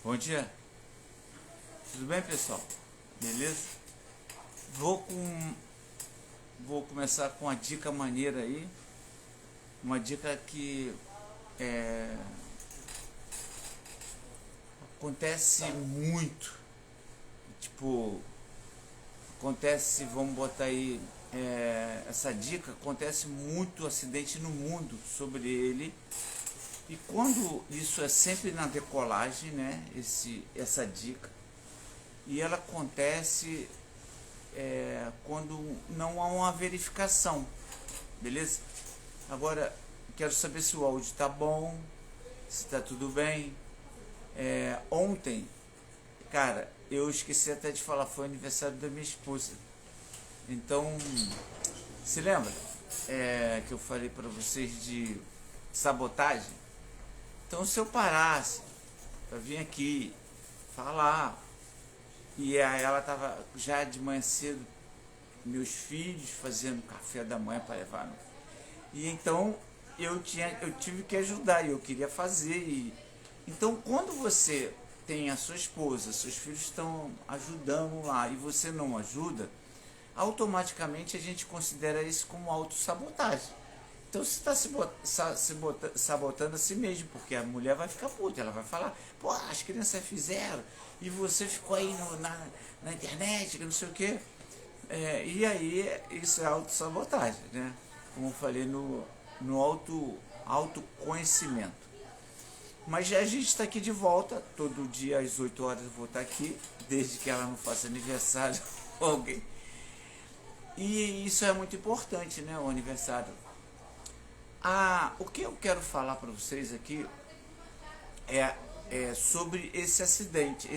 Bom dia, tudo bem, pessoal? Beleza? Vou com vou começar com uma dica maneira aí, uma dica que é, acontece muito, tipo, acontece, vamos botar aí, essa dica, acontece muito acidente no mundo sobre ele. E quando isso é sempre na decolagem, né? Essa dica. E ela acontece quando não há uma verificação, beleza? Agora, quero saber se o áudio está bom, se está tudo bem. Ontem, cara, eu esqueci até de falar, foi aniversário da minha esposa. Então, se lembra que eu falei para vocês de sabotagem? Então, se eu parasse para vir aqui falar, e aí ela tava já de manhã cedo, meus filhos fazendo café da manhã para levar. E então eu tive que ajudar, e eu queria fazer. Então, quando você tem a sua esposa, seus filhos estão ajudando lá e você não ajuda, automaticamente a gente considera isso como autossabotagem. Então você está sabotando a si mesmo, porque a mulher vai ficar puta, ela vai falar, pô, as crianças fizeram, e você ficou aí na internet, que não sei o quê. E aí isso é autossabotagem, né? Como eu falei no autoconhecimento. Mas a gente está aqui de volta, todo dia às 8 horas eu vou estar aqui, desde que ela não faça aniversário com alguém. E isso é muito importante, né? O aniversário. O que eu quero falar para vocês aqui é sobre esse acidente,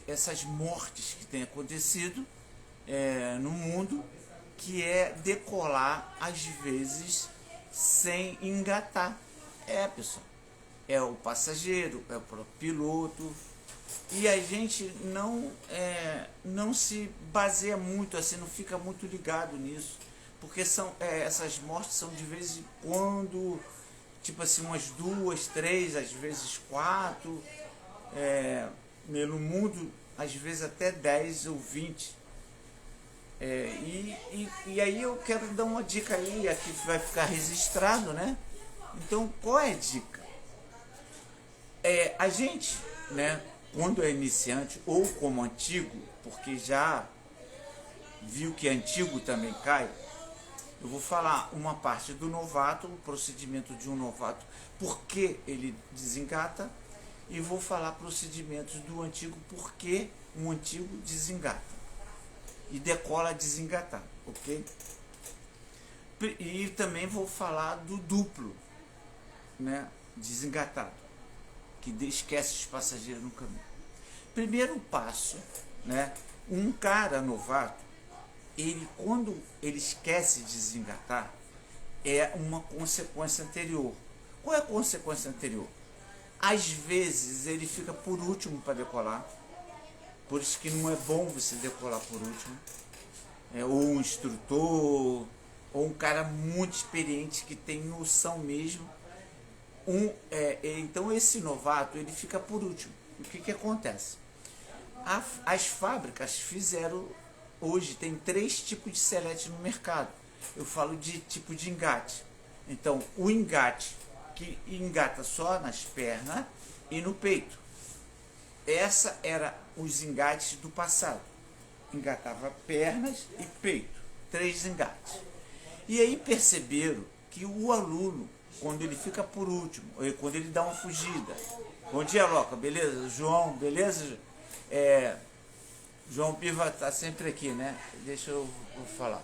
essas mortes que têm acontecido no mundo, que é decolar às vezes sem engatar. Pessoal, é o passageiro, é o próprio piloto, e a gente não se baseia muito assim, não fica muito ligado nisso, porque essas mortes são de vez em quando, tipo assim, umas 2, 3, às vezes 4, no mundo, às vezes até 10 ou 20. E aí eu quero dar uma dica aí, aqui vai ficar registrado, né? Então, qual é a dica? A gente, né, quando é iniciante ou como antigo, porque já viu que antigo também cai, eu vou falar uma parte do novato, o procedimento de um novato, por que ele desengata, e vou falar procedimentos do antigo, por que um antigo desengata e decola desengatar, ok? E também vou falar do duplo, né, desengatado, que esquece os passageiros no caminho. Primeiro passo, né, um cara novato, quando ele esquece de desengatar, é uma consequência anterior. Qual é a consequência anterior? Às vezes ele fica por último para decolar, por isso que não é bom você decolar por último. Ou um instrutor, ou um cara muito experiente que tem noção mesmo. Então esse novato ele fica por último. O que acontece? As fábricas fizeram, hoje tem 3 tipos de selete no mercado. Eu falo de tipo de engate. Então o engate que engata só nas pernas e no peito. Essa era os engates do passado. Engatava pernas e peito. 3 engates. E aí perceberam que o aluno, quando ele fica por último, ou quando ele dá uma fugida. Bom dia, Loca, beleza? João, beleza? João Piva tá sempre aqui, né? Deixa eu falar.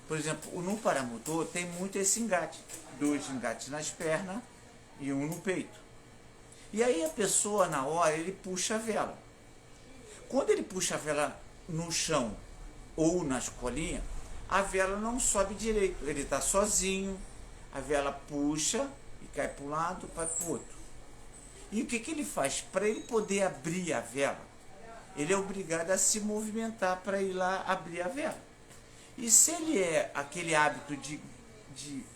Por exemplo, no paramotor tem muito esse engate. 2 engates nas pernas e 1 no peito. E aí a pessoa, na hora, ele puxa a vela. Quando ele puxa a vela no chão ou na escolinha, a vela não sobe direito. Ele está sozinho, a vela puxa e cai para um lado, para o outro. E o que ele faz? Para ele poder abrir a vela, ele é obrigado a se movimentar para ir lá abrir a vela. E se ele aquele hábito de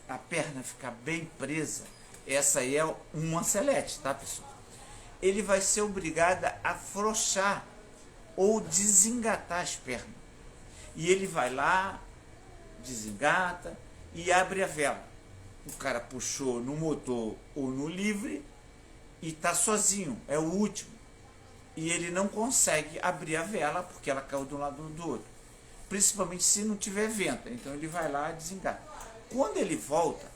a perna ficar bem presa, essa aí é uma selete, tá, pessoal? Ele vai ser obrigado a afrouxar ou desengatar as pernas. E ele vai lá, desengata e abre a vela. O cara puxou no motor ou no livre e tá sozinho, é o último. E ele não consegue abrir a vela porque ela caiu de um lado do outro. Principalmente se não tiver vento. Então ele vai lá e desengata. Quando ele volta,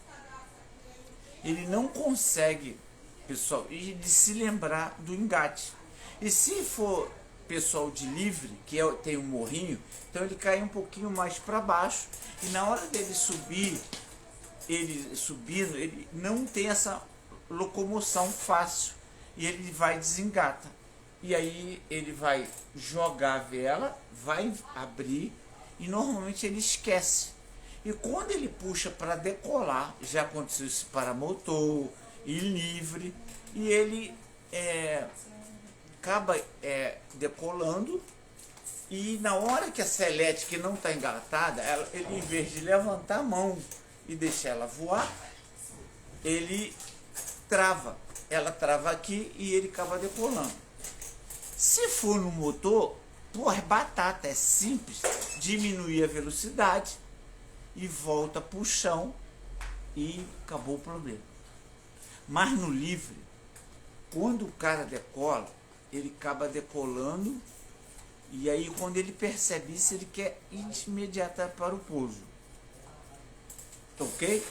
ele não consegue, pessoal, de se lembrar do engate. E se for pessoal de livre, que tem um morrinho, então ele cai um pouquinho mais para baixo. E na hora dele subir, ele subindo, ele não tem essa locomoção fácil. E ele vai desengata. E aí ele vai jogar a vela, vai abrir e normalmente ele esquece. E quando ele puxa para decolar, já aconteceu isso para motor e livre, e ele acaba decolando, e na hora que a selete que não está engatada, ele em vez de levantar a mão e deixar ela voar, ele trava. Ela trava aqui e ele acaba decolando. Se for no motor, é batata, é simples, diminuir a velocidade e volta para o chão e acabou o problema. Mas no livre, quando o cara decola, ele acaba decolando e aí quando ele percebe isso, ele quer imediatar para o pouso. Ok?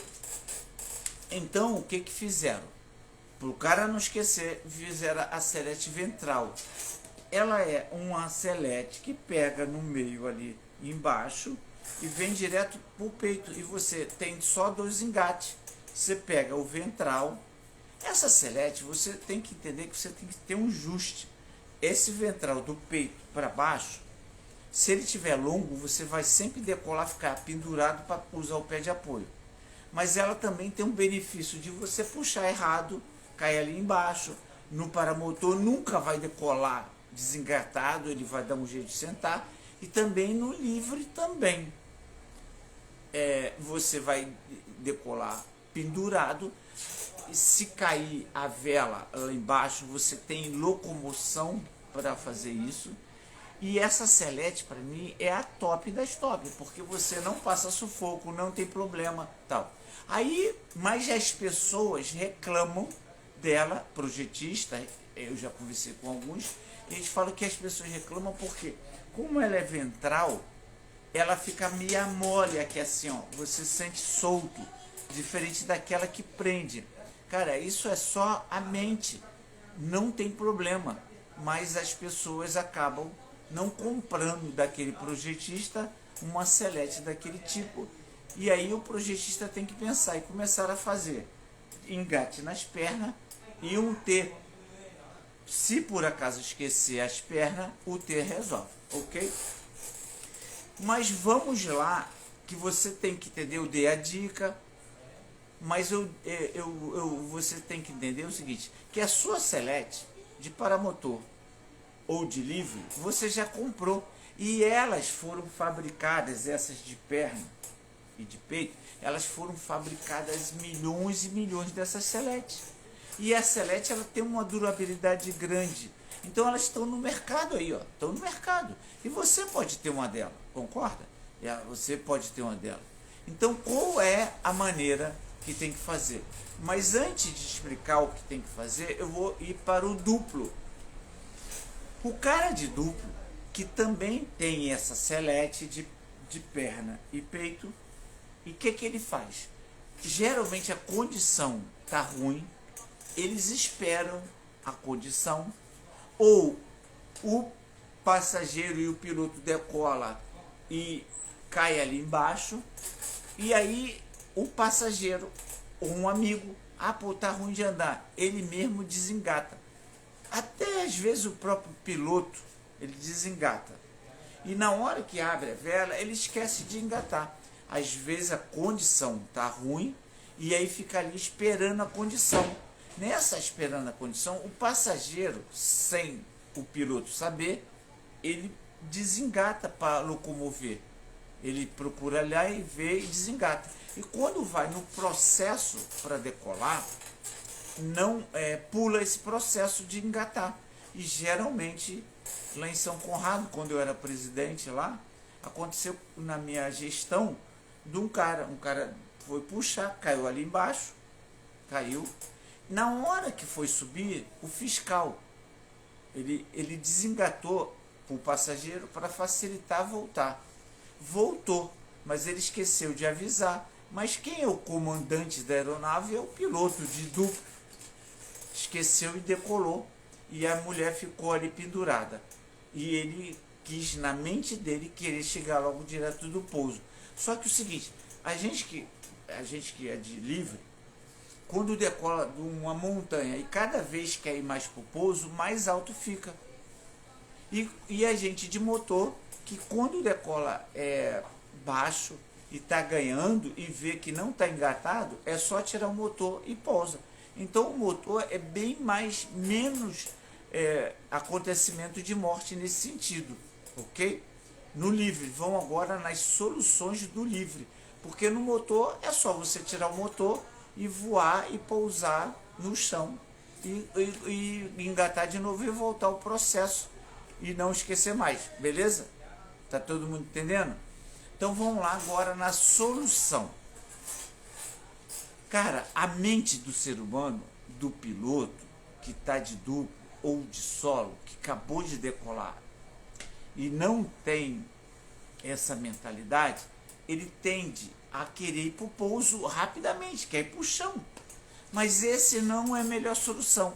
Então, o que fizeram? Para o cara não esquecer, fizeram a selete ventral. Ela é uma selete que pega no meio ali embaixo e vem direto para o peito. E você tem só 2 engates. Você pega o ventral. Essa selete, você tem que entender que você tem que ter um ajuste. Esse ventral do peito para baixo, se ele estiver longo, você vai sempre decolar, ficar pendurado para usar o pé de apoio. Mas ela também tem um benefício de você puxar errado, cair ali embaixo. No paramotor nunca vai decolar desengatado, ele vai dar um jeito de sentar. E também no livre também. Você vai decolar pendurado. E se cair a vela lá embaixo, você tem locomoção para fazer isso. E essa selete, para mim, é a top das top, porque você não passa sufoco, não tem problema, tal. Aí, mas as pessoas reclamam dela, projetista, eu já conversei com alguns, eles falam que as pessoas reclamam porque, como ela é ventral, ela fica meio mole aqui assim, ó, você sente solto, diferente daquela que prende. Cara, isso é só a mente, não tem problema, mas as pessoas acabam não comprando daquele projetista uma selete daquele tipo, e aí o projetista tem que pensar e começar a fazer engate nas pernas e um T. Se por acaso esquecer as pernas, o T resolve, ok? Mas vamos lá, que você tem que entender, eu dei a dica, mas você tem que entender o seguinte, que a sua selete de paramotor ou de livre, você já comprou, e elas foram fabricadas, essas de perna e de peito, elas foram fabricadas milhões e milhões dessas seletes. E a selete, ela tem uma durabilidade grande. Então elas estão no mercado aí, ó. Estão no mercado. E você pode ter uma dela, concorda? Você pode ter uma dela. Então qual é a maneira que tem que fazer? Mas antes de explicar o que tem que fazer, eu vou ir para o duplo. O cara de duplo, que também tem essa selete de perna e peito, e o que ele faz? Geralmente a condição tá ruim, eles esperam a condição, ou o passageiro e o piloto decola e cai ali embaixo, e aí o passageiro ou um amigo, tá ruim de andar, ele mesmo desengata. Até às vezes o próprio piloto, ele desengata. E na hora que abre a vela, ele esquece de engatar. Às vezes a condição tá ruim e aí fica ali esperando a condição. Nessa esperando a condição, o passageiro, sem o piloto saber, ele desengata para locomover. Ele procura lá e vê e desengata. E quando vai no processo para decolar, não pula esse processo de engatar. E geralmente, lá em São Conrado, quando eu era presidente lá, aconteceu na minha gestão de um cara foi puxar, caiu ali embaixo, caiu. Na hora que foi subir, o fiscal, ele desengatou o passageiro para facilitar voltar. Voltou, mas ele esqueceu de avisar. Mas quem é o comandante da aeronave é o piloto de duplo. Esqueceu e decolou. E a mulher ficou ali pendurada. E ele quis, na mente dele, querer chegar logo direto do pouso. Só que o seguinte, a gente que é de livre, quando decola de uma montanha e cada vez quer ir mais para o pouso, mais alto fica. E a gente de motor, que quando decola baixo e está ganhando e vê que não está engatado, é só tirar o motor e pousa. Então o motor é bem menos acontecimento de morte nesse sentido, ok? No livre, vão agora nas soluções do livre, porque no motor é só você tirar o motor e voar e pousar no chão e engatar de novo e voltar ao processo e não esquecer mais, beleza? Tá todo mundo entendendo? Então vamos lá agora na solução. Cara, a mente do ser humano, do piloto que está de duplo ou de solo, que acabou de decolar e não tem essa mentalidade, ele tende a querer ir para o pouso rapidamente, quer ir para o chão. Mas esse não é a melhor solução.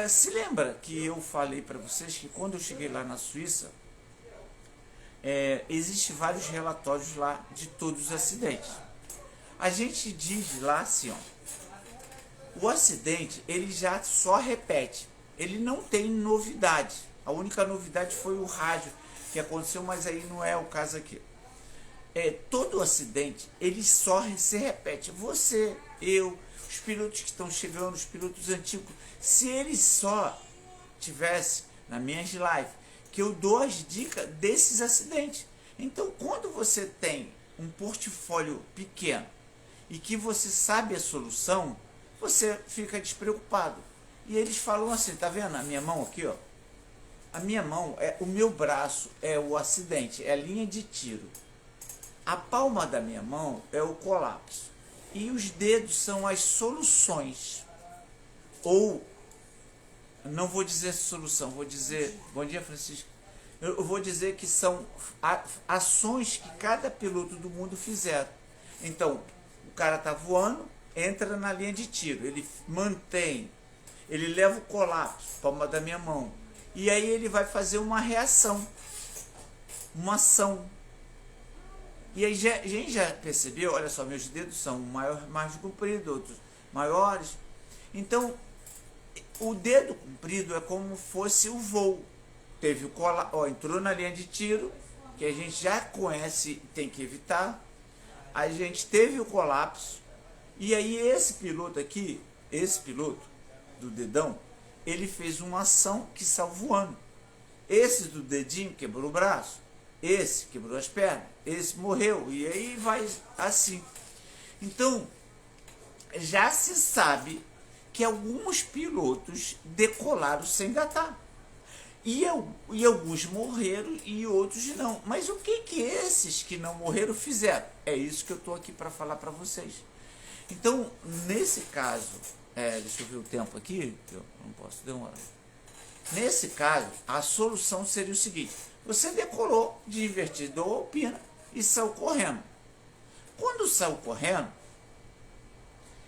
Se lembra que eu falei para vocês que quando eu cheguei lá na Suíça, existem vários relatórios lá de todos os acidentes. A gente diz lá assim, ó, o acidente ele já só repete, ele não tem novidade. A única novidade foi o rádio que aconteceu, mas aí não é o caso aqui. Todo acidente ele só se repete. Você, eu, os pilotos que estão chegando, os pilotos antigos, se eles só tivessem na minhas lives, que eu dou as dicas desses acidentes. Então, quando você tem um portfólio pequeno e que você sabe a solução, você fica despreocupado. E eles falam assim, tá vendo a minha mão aqui, ó? A minha mão, o meu braço é o acidente, é a linha de tiro. A palma da minha mão é o colapso. E os dedos são as soluções. Ou, não vou dizer solução, vou dizer... Bom dia, Francisco. Eu vou dizer que são ações que cada piloto do mundo fizeram. Então, o cara está voando, entra na linha de tiro, ele mantém, ele leva o colapso, palma da minha mão. E aí ele vai fazer uma reação, uma ação. E aí a gente já percebeu, olha só, meus dedos são mais compridos, outros maiores. Então, o dedo comprido é como fosse o voo. Teve o colapso, entrou na linha de tiro, que a gente já conhece, tem que evitar. A gente teve o colapso. E aí esse piloto aqui, esse piloto do dedão, ele fez uma ação que saiu voando. Esse do dedinho quebrou o braço. Esse quebrou as pernas, esse morreu, e aí vai assim. Então, já se sabe que alguns pilotos decolaram sem engatar. E alguns morreram e outros não. Mas o que esses que não morreram fizeram? É isso que eu estou aqui para falar para vocês. Então, nesse caso, deixa eu ver o tempo aqui, que eu não posso demorar. Nesse caso, a solução seria o seguinte: você decolou de invertidor alpina e saiu correndo. Quando saiu correndo,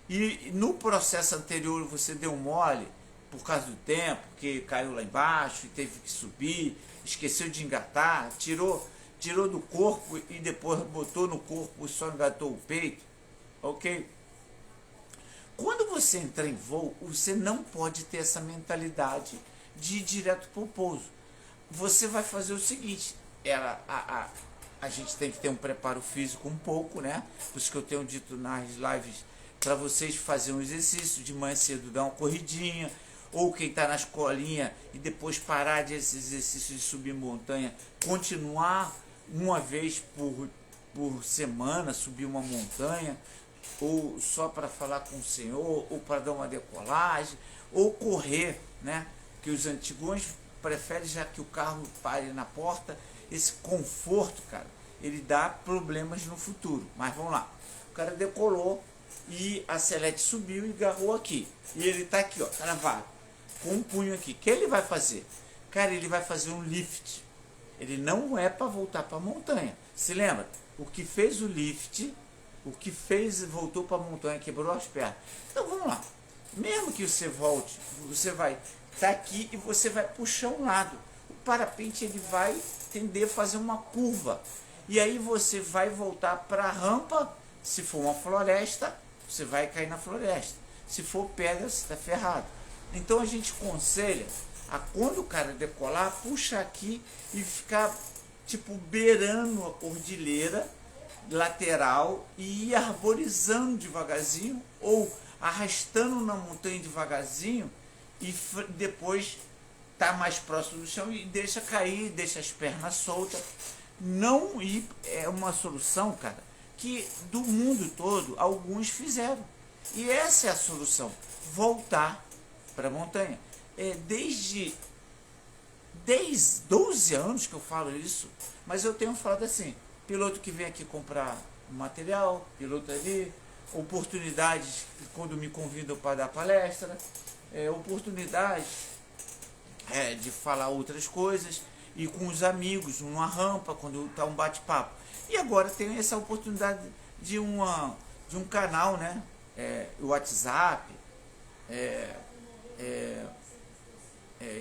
e no processo anterior você deu mole por causa do tempo, que caiu lá embaixo e teve que subir, esqueceu de engatar, tirou do corpo e depois botou no corpo e só engatou o peito, ok? Quando você entra em voo, você não pode ter essa mentalidade de ir direto para o pouso. Você vai fazer o seguinte, a gente tem que ter um preparo físico um pouco, né? Por isso que eu tenho dito nas lives para vocês fazerem um exercício de manhã cedo, dar uma corridinha, ou quem está na escolinha e depois parar de esse exercício de subir montanha, continuar uma vez por semana subir uma montanha, ou só para falar com o Senhor, ou para dar uma decolagem, ou correr, né? Que os antigos preferem já que o carro pare na porta. Esse conforto, cara, ele dá problemas no futuro. Mas vamos lá. O cara decolou e a selete subiu e agarrou aqui. E ele tá aqui, ó, travado, com um punho aqui. O que ele vai fazer? Cara, ele vai fazer um lift. Ele não é para voltar para a montanha. Se lembra? O que fez o lift, o que fez voltou para a montanha, quebrou as pernas. Então vamos lá. Mesmo que você volte, você vai estar aqui e você vai puxar um lado. O parapente ele vai tender a fazer uma curva. E aí você vai voltar para a rampa. Se for uma floresta, você vai cair na floresta. Se for pedra, você está ferrado. Então a gente aconselha a quando o cara decolar, puxa aqui e ficar tipo beirando a cordilheira lateral e ir arborizando devagarzinho ou arrastando na montanha devagarzinho e depois tá mais próximo do chão e deixa cair, deixa as pernas soltas. Não ir é uma solução, cara, que do mundo todo alguns fizeram. E essa é a solução, voltar para a montanha. Desde 12 anos que eu falo isso, mas eu tenho falado assim, piloto que vem aqui comprar material, piloto ali, oportunidades quando me convidam para dar palestra, oportunidades de falar outras coisas, e com os amigos, numa rampa, quando está um bate-papo. E agora tem essa oportunidade de um canal, né? WhatsApp,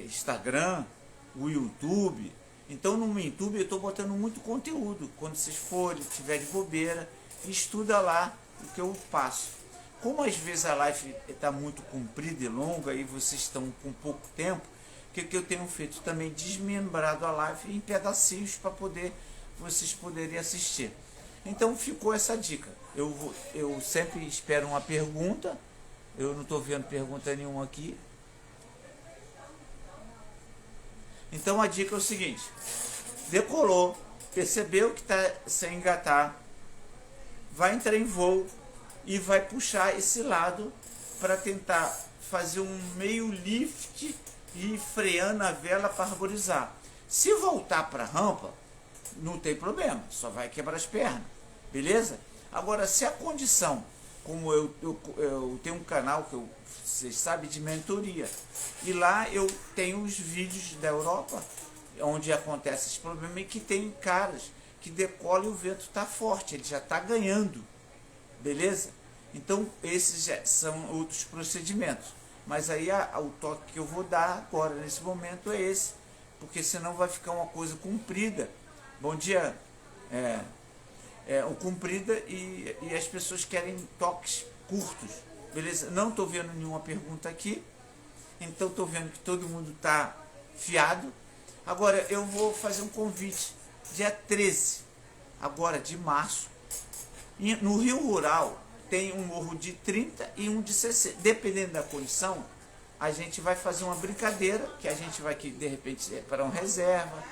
Instagram, o YouTube. Então no YouTube eu estou botando muito conteúdo. Quando vocês forem, tiver de bobeira, estuda lá o que eu passo. Como às vezes a live está muito comprida e longa e vocês estão com pouco tempo, o que eu tenho feito também? Desmembrado a live em pedacinhos para vocês poderem assistir. Então ficou essa dica. Eu sempre espero uma pergunta. Eu não estou vendo pergunta nenhuma aqui. Então a dica é o seguinte: decolou, percebeu que está sem engatar, vai entrar em voo e vai puxar esse lado para tentar fazer um meio lift e freando a vela para arborizar. Se voltar para a rampa, não tem problema, só vai quebrar as pernas, beleza? Agora, se a condição, como eu tenho um canal que vocês sabem, de mentoria, e lá eu tenho os vídeos da Europa, onde acontece esse problema, e que tem caras que decolam e o vento está forte, ele já está ganhando, beleza? Então esses já são outros procedimentos, mas aí o toque que eu vou dar agora nesse momento é esse, porque senão vai ficar uma coisa comprida. Bom dia, comprida, e as pessoas querem toques curtos, beleza? Não estou vendo nenhuma pergunta aqui, então estou vendo que todo mundo está fiado. Agora eu vou fazer um convite, dia 13 agora de março, no Rio Rural tem um morro de 30 e um de 60, dependendo da condição, a gente vai fazer uma brincadeira, que a gente vai, que de repente para uma reserva,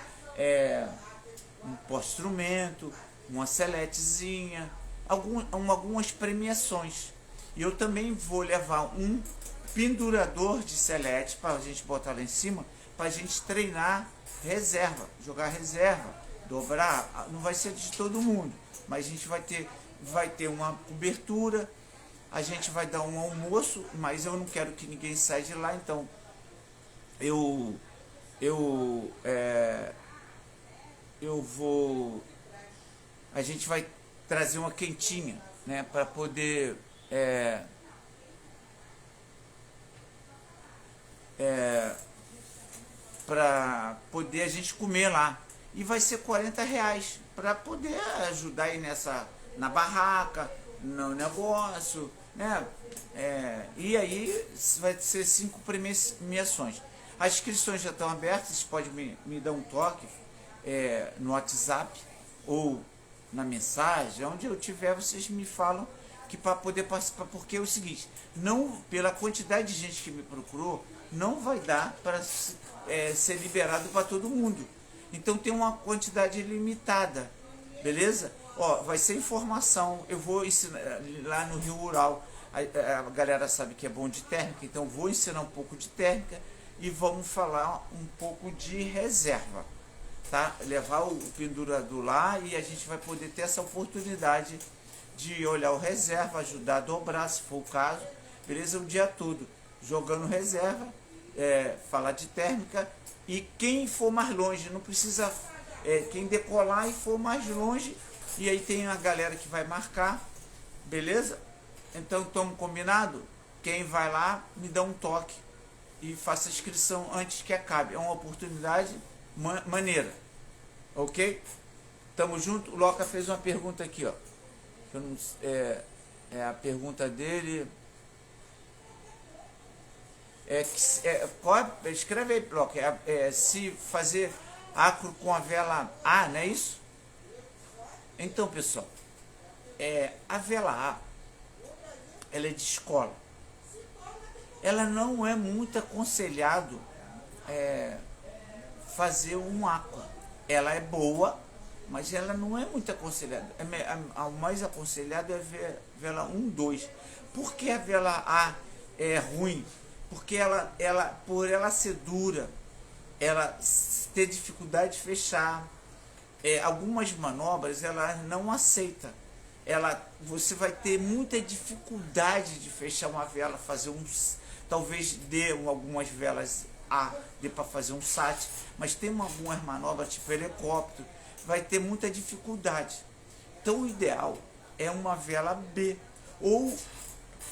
um pós-instrumento, uma seletezinha, algumas premiações. E eu também vou levar um pendurador de selete para a gente botar lá em cima, para a gente treinar reserva, jogar reserva, dobrar. Não vai ser de todo mundo, mas a gente vai ter uma cobertura, a gente vai dar um almoço, mas eu não quero que ninguém saia de lá, então a gente vai trazer uma quentinha, né, para poder para poder a gente comer lá, e vai ser R$40 para poder ajudar aí na barraca, no negócio, né? E aí vai ser 5 premiações. As inscrições já estão abertas, vocês podem me dar um toque no WhatsApp ou na mensagem, onde eu tiver, vocês me falam, que para poder participar, porque é o seguinte, não, pela quantidade de gente que me procurou, não vai dar para ser liberado para todo mundo. Então tem uma quantidade limitada, beleza? Ó, vai ser informação, eu vou ensinar lá no Rio Rural, a galera sabe que é bom de térmica, então eu vou ensinar um pouco de térmica e vamos falar um pouco de reserva, tá? Levar o pendurador lá e a gente vai poder ter essa oportunidade de olhar o reserva, ajudar a dobrar, se for o caso, beleza? O dia todo, jogando reserva, falar de térmica, e quem for mais longe, não precisa, quem decolar e for mais longe, e aí tem a galera que vai marcar, beleza? Então estamos combinado? Quem vai lá, me dá um toque e faça a inscrição antes que acabe, é uma oportunidade maneira, ok? Tamo junto. O Loca fez uma pergunta aqui, ó. Eu não, a pergunta dele escreve aí, Loca, se fazer acro com a vela A, não é isso? Então, pessoal, a vela A, ela é de escola. Ela não é muito aconselhado fazer um acro. Ela é boa, mas ela não é muito aconselhada. O mais aconselhado é vela 1, 2. Por que a vela A é ruim? Porque por ela ser dura, ela ter dificuldade de fechar, algumas manobras ela não aceita. Você vai ter muita dificuldade de fechar uma vela, talvez dê algumas velas A, dê para fazer um SAT, mas tem algumas manobras tipo helicóptero, vai ter muita dificuldade. Então o ideal é uma vela B, ou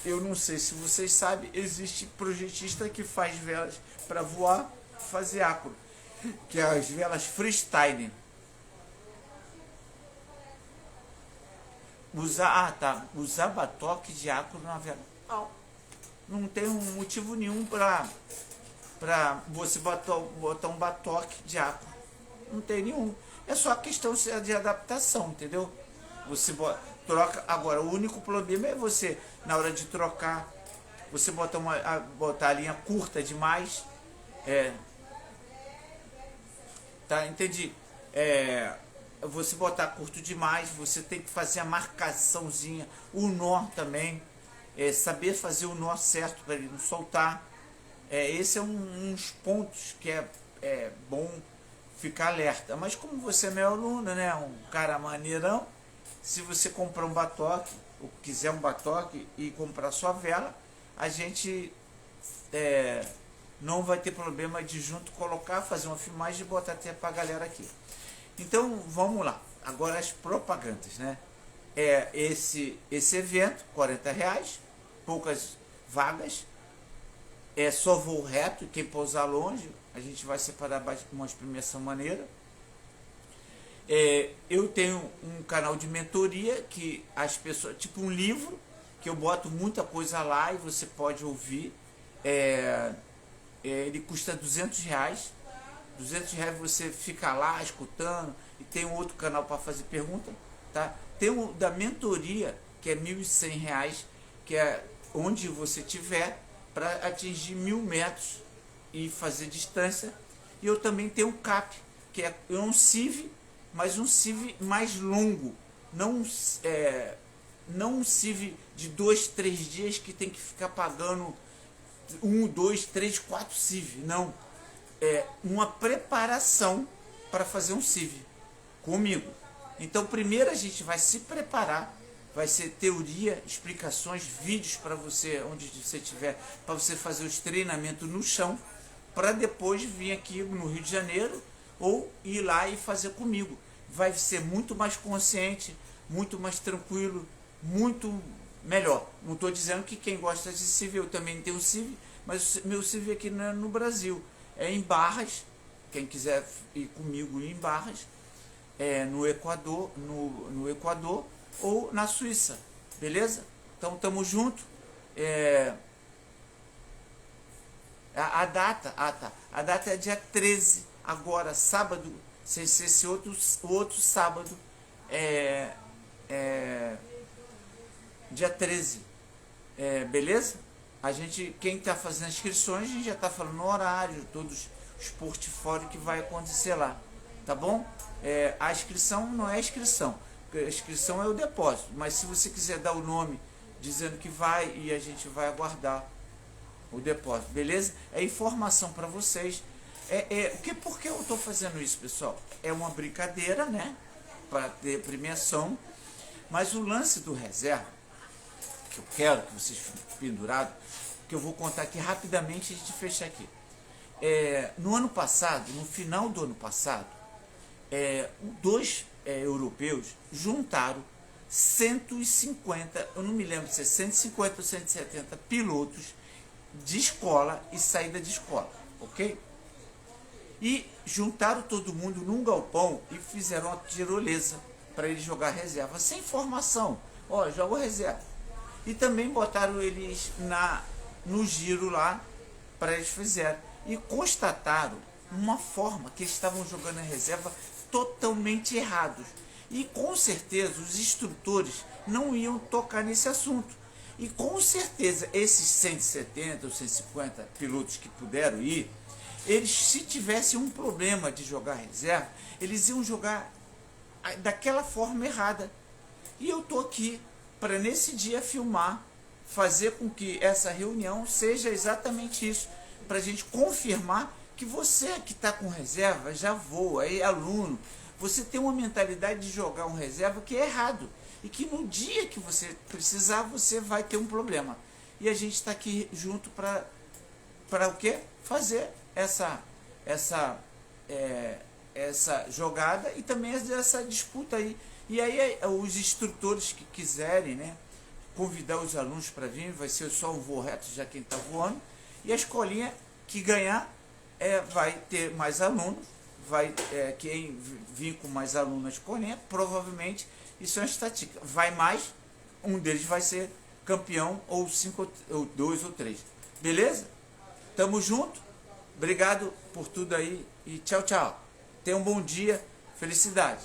eu não sei se vocês sabem, existe projetista que faz velas para voar, fazer acro, que é as velas freestyle. Usar batoque de acro na vela. Não tem um motivo nenhum para você botar um batoque de acro. Não tem nenhum. É só questão de adaptação, entendeu? Você troca. Agora, o único problema é você, na hora de trocar, você botar a linha curta demais. Tá, entendi. Você botar curto demais, você tem que fazer a marcaçãozinha, o nó também, saber fazer o nó certo para ele não soltar. Esse é uns pontos que é bom ficar alerta. Mas como você é meu aluno, né, um cara maneirão, se você comprar um batoque, ou quiser um batoque e comprar sua vela, a gente não vai ter problema de junto colocar, fazer uma filmagem e botar até pra galera aqui. Então vamos lá, agora as propagandas, né? Esse evento, R$40, poucas vagas, só voo reto, e quem pousar longe, a gente vai separar uma premiação maneira. Eu tenho um canal de mentoria que as pessoas, tipo um livro, que eu boto muita coisa lá e você pode ouvir. Ele custa R$200. R$200 você fica lá escutando, e tem um outro canal para fazer pergunta, tá? Tem o da mentoria, que é R$1.100, que é onde você tiver para atingir 1.000 metros e fazer distância. E eu também tenho o CAP, que é um CIV, mas um CIV mais longo, não um CIV de 2, 3 dias que tem que ficar pagando 1, 2, 3, 4 CIV, não. Uma preparação para fazer um CIV comigo. Então primeiro a gente vai se preparar, vai ser teoria, explicações, vídeos para você, onde você estiver, para você fazer os treinamentos no chão, para depois vir aqui no Rio de Janeiro ou ir lá e fazer comigo. Vai ser muito mais consciente, muito mais tranquilo, muito melhor. Não estou dizendo que quem gosta de CIV, eu também tenho CIV, mas meu CIV aqui não é no Brasil, é em Barras. Quem quiser ir comigo em Barras, no Equador, no Equador ou na Suíça, beleza? Então tamo junto. A data é dia 13, agora, sábado, sem ser esse outro sábado, dia 13, beleza? Quem está fazendo inscrições, a gente já está falando o horário, todos os portfólios que vai acontecer lá, tá bom? A inscrição não é inscrição, inscrição é o depósito, mas se você quiser dar o nome dizendo que vai, e a gente vai aguardar o depósito, beleza? É informação para vocês. Por que eu estou fazendo isso, pessoal? É uma brincadeira, né? Para ter premiação, mas o lance do reserva, que eu quero que vocês fiquem pendurados, que eu vou contar aqui rapidamente e a gente fecha aqui. No ano passado, no final do ano passado, dois europeus juntaram 150, eu não me lembro se é 150 ou 170 pilotos de escola e saída de escola, ok? E juntaram todo mundo num galpão e fizeram uma tirolesa para ele jogar reserva, sem formação. Ó, joga reserva. E também botaram eles no giro lá para eles fizerem. E constataram uma forma que eles estavam jogando a reserva totalmente errados. E com certeza os instrutores não iam tocar nesse assunto. E com certeza esses 170 ou 150 pilotos que puderam ir, eles, se tivessem um problema de jogar reserva, eles iam jogar daquela forma errada. E eu tô aqui para nesse dia filmar, fazer com que essa reunião seja exatamente isso, para a gente confirmar que você que está com reserva já voa, é aluno, você tem uma mentalidade de jogar um reserva que é errado, e que no dia que você precisar, você vai ter um problema. E a gente está aqui junto para o quê? Fazer essa jogada e também essa disputa aí. E aí os instrutores que quiserem, né, convidar os alunos para vir, vai ser só um voo reto, já quem está voando, e a escolinha que ganhar vai ter mais alunos, quem vir com mais alunos na escolinha, provavelmente, isso é uma estatística, vai mais, um deles vai ser campeão, ou 5, ou 2 ou 3, beleza? Tamo junto, obrigado por tudo aí, e tchau, tchau. Tenha um bom dia, felicidade.